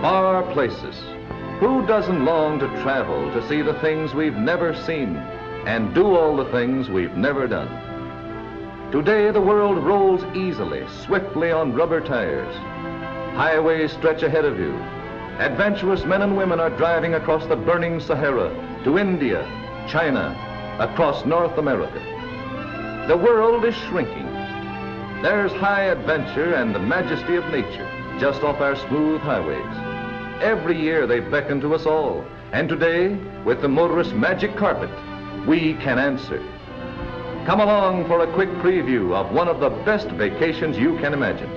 Far places. Who doesn't long to travel to see the things we've never seen and do all the things we've never done? Today the world rolls easily, swiftly on rubber tires. Highways stretch ahead of you. Adventurous men and women are driving across the burning Sahara to India, China, across North America. The world is shrinking. There's high adventure and the majesty of nature just off our smooth highways. Every year they beckon to us all, and today, with the motorist magic carpet, we can answer. Come along for a quick preview of one of the best vacations you can imagine.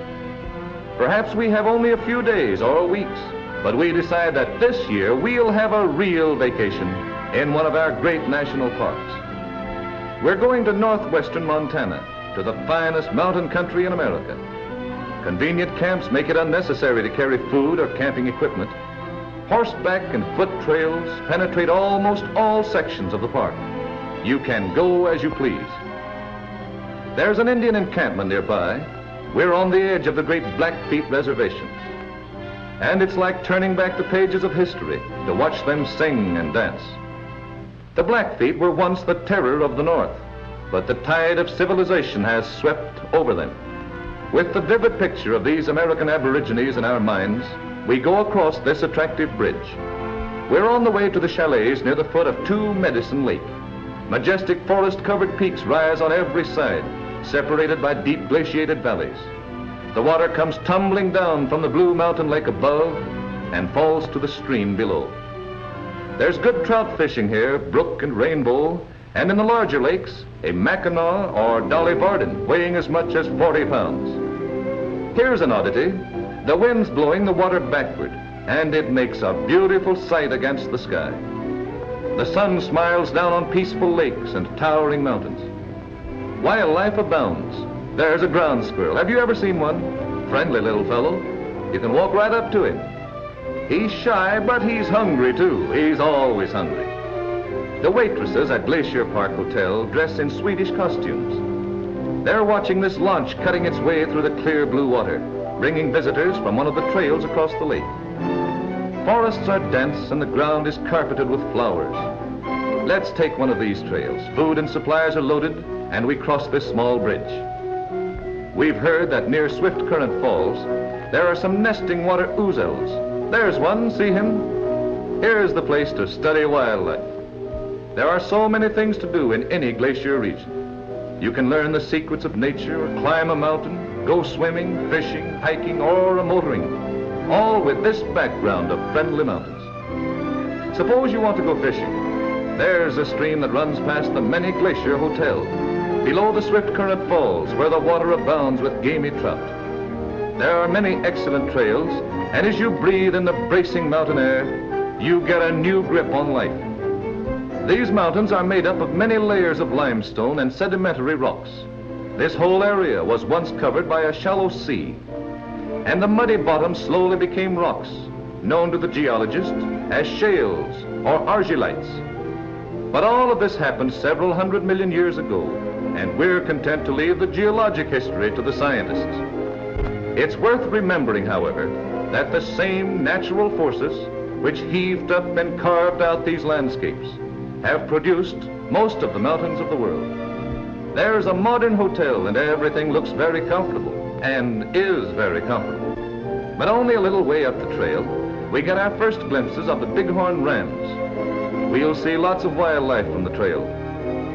Perhaps we have only a few days or weeks, but we decide that this year we'll have a real vacation in one of our great national parks. We're going to northwestern Montana, to the finest mountain country in America. Convenient camps make it unnecessary to carry food or camping equipment. Horseback and foot trails penetrate almost all sections of the park. You can go as you please. There's an Indian encampment nearby. We're on the edge of the great Blackfeet Reservation. And it's like turning back the pages of history to watch them sing and dance. The Blackfeet were once the terror of the North, but the tide of civilization has swept over them. With the vivid picture of these American Aborigines in our minds, we go across this attractive bridge. We're on the way to the chalets near the foot of Two Medicine Lake. Majestic forest-covered peaks rise on every side, separated by deep glaciated valleys. The water comes tumbling down from the blue mountain lake above and falls to the stream below. There's good trout fishing here, brook and rainbow, and in the larger lakes, a Mackinaw or Dolly Varden weighing as much as 40 pounds. Here's an oddity. The wind's blowing the water backward, and it makes a beautiful sight against the sky. The sun smiles down on peaceful lakes and towering mountains. Wildlife abounds. There's a ground squirrel. Have you ever seen one? Friendly little fellow. You can walk right up to him. He's shy, but he's hungry too. He's always hungry. The waitresses at Glacier Park Hotel dress in Swedish costumes. They're watching this launch cutting its way through the clear blue water, bringing visitors from one of the trails across the lake. Forests are dense and the ground is carpeted with flowers. Let's take one of these trails. Food and supplies are loaded, and we cross this small bridge. We've heard that near Swift Current Falls, there are some nesting water ouzels. There's one, see him? Here's the place to study wildlife. There are so many things to do in any glacier region. You can learn the secrets of nature, or climb a mountain, go swimming, fishing, hiking, or motoring, all with this background of friendly mountains. Suppose you want to go fishing. There's a stream that runs past the many Glacier Hotel, below the Swift Current Falls, where the water abounds with gamey trout. There are many excellent trails, and as you breathe in the bracing mountain air, you get a new grip on life. These mountains are made up of many layers of limestone and sedimentary rocks. This whole area was once covered by a shallow sea, and the muddy bottom slowly became rocks, known to the geologist as shales or argillites. But all of this happened several 100 million years ago, and we're content to leave the geologic history to the scientists. It's worth remembering, however, that the same natural forces which heaved up and carved out these landscapes have produced most of the mountains of the world. There's a modern hotel and everything looks very comfortable, and is very comfortable. But only a little way up the trail, we get our first glimpses of the bighorn rams. We'll see lots of wildlife from the trail.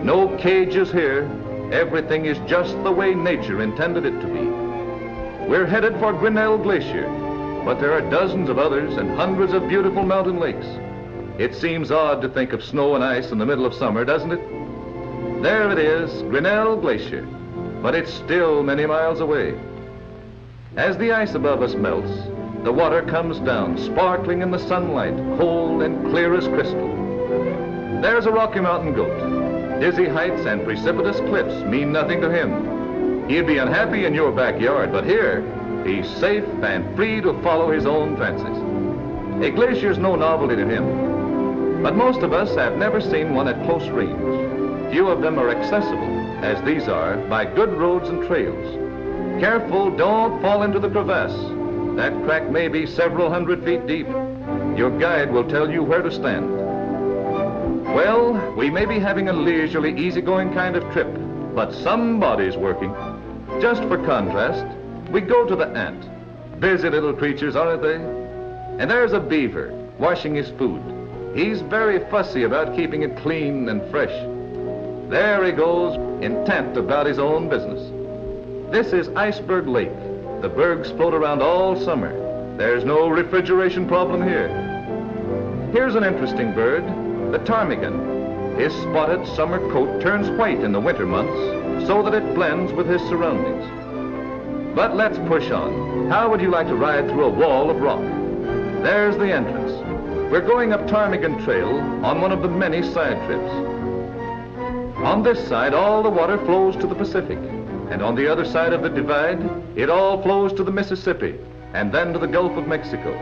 No cages here. Everything is just the way nature intended it to be. We're headed for Grinnell Glacier, but there are dozens of others and hundreds of beautiful mountain lakes. It seems odd to think of snow and ice in the middle of summer, doesn't it? There it is, Grinnell Glacier, but it's still many miles away. As the ice above us melts, the water comes down, sparkling in the sunlight, cold and clear as crystal. There's a Rocky Mountain goat. Dizzy heights and precipitous cliffs mean nothing to him. He'd be unhappy in your backyard, but here, he's safe and free to follow his own fancies. A glacier's no novelty to him. But most of us have never seen one at close range. Few of them are accessible, as these are, by good roads and trails. Careful, don't fall into the crevasse. That crack may be several hundred feet deep. Your guide will tell you where to stand. Well, we may be having a leisurely, easygoing kind of trip, but somebody's working. Just for contrast, we go to the ant. Busy little creatures, aren't they? And there's a beaver washing his food. He's very fussy about keeping it clean and fresh. There he goes, intent about his own business. This is Iceberg Lake. The bergs float around all summer. There's no refrigeration problem here. Here's an interesting bird, the ptarmigan. His spotted summer coat turns white in the winter months so that it blends with his surroundings. But let's push on. How would you like to ride through a wall of rock? There's the entrance. We're going up Ptarmigan Trail on one of the many side trips. On this side, all the water flows to the Pacific. And on the other side of the divide, it all flows to the Mississippi and then to the Gulf of Mexico.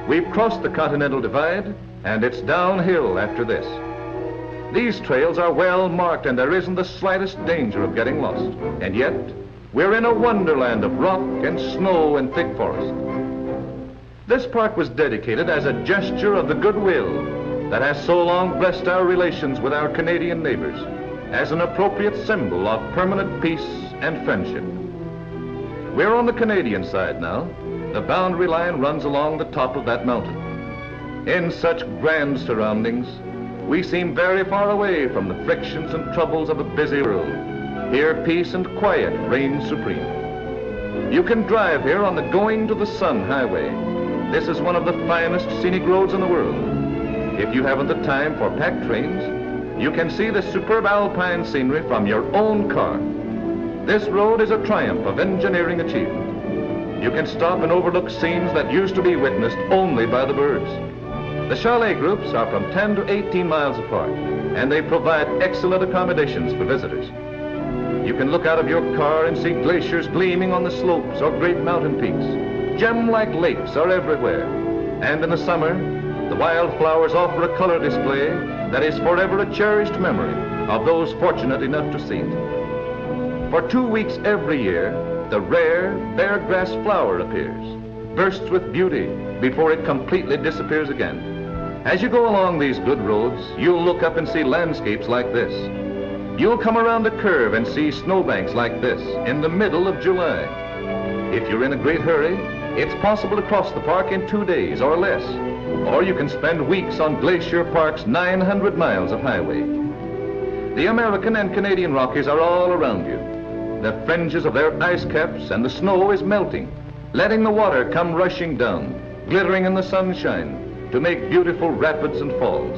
We've crossed the Continental Divide, and it's downhill after this. These trails are well marked, and there isn't the slightest danger of getting lost. And yet, we're in a wonderland of rock and snow and thick forest. This park was dedicated as a gesture of the goodwill that has so long blessed our relations with our Canadian neighbors, as an appropriate symbol of permanent peace and friendship. We're on the Canadian side now. The boundary line runs along the top of that mountain. In such grand surroundings, we seem very far away from the frictions and troubles of a busy world. Here, peace and quiet reign supreme. You can drive here on the Going to the Sun Highway. This is one of the finest scenic roads in the world. If you haven't the time for packed trains, you can see the superb alpine scenery from your own car. This road is a triumph of engineering achievement. You can stop and overlook scenes that used to be witnessed only by the birds. The chalet groups are from 10 to 18 miles apart, and they provide excellent accommodations for visitors. You can look out of your car and see glaciers gleaming on the slopes or great mountain peaks. Gem-like lakes are everywhere, and in the summer, the wildflowers offer a color display that is forever a cherished memory of those fortunate enough to see it. For 2 weeks every year, the rare bare grass flower appears, bursts with beauty before it completely disappears again. As you go along these good roads, you'll look up and see landscapes like this. You'll come around a curve and see snowbanks like this in the middle of July. If you're in a great hurry, it's possible to cross the park in 2 days or less. Or you can spend weeks on Glacier Park's 900 miles of highway. The American and Canadian Rockies are all around you. The fringes of their ice caps and the snow is melting, letting the water come rushing down, glittering in the sunshine to make beautiful rapids and falls.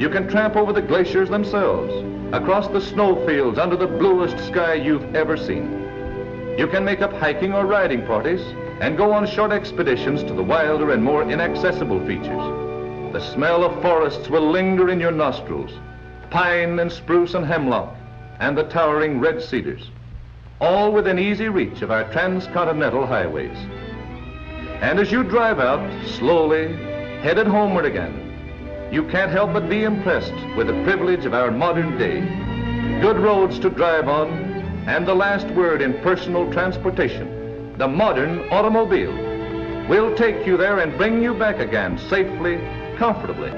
You can tramp over the glaciers themselves, across the snowfields under the bluest sky you've ever seen. You can make up hiking or riding parties and go on short expeditions to the wilder and more inaccessible features. The smell of forests will linger in your nostrils, pine and spruce and hemlock, and the towering red cedars, all within easy reach of our transcontinental highways. And as you drive out, slowly, headed homeward again, you can't help but be impressed with the privilege of our modern day. Good roads to drive on, and the last word in personal transportation, the modern automobile, will take you there and bring you back again safely, comfortably.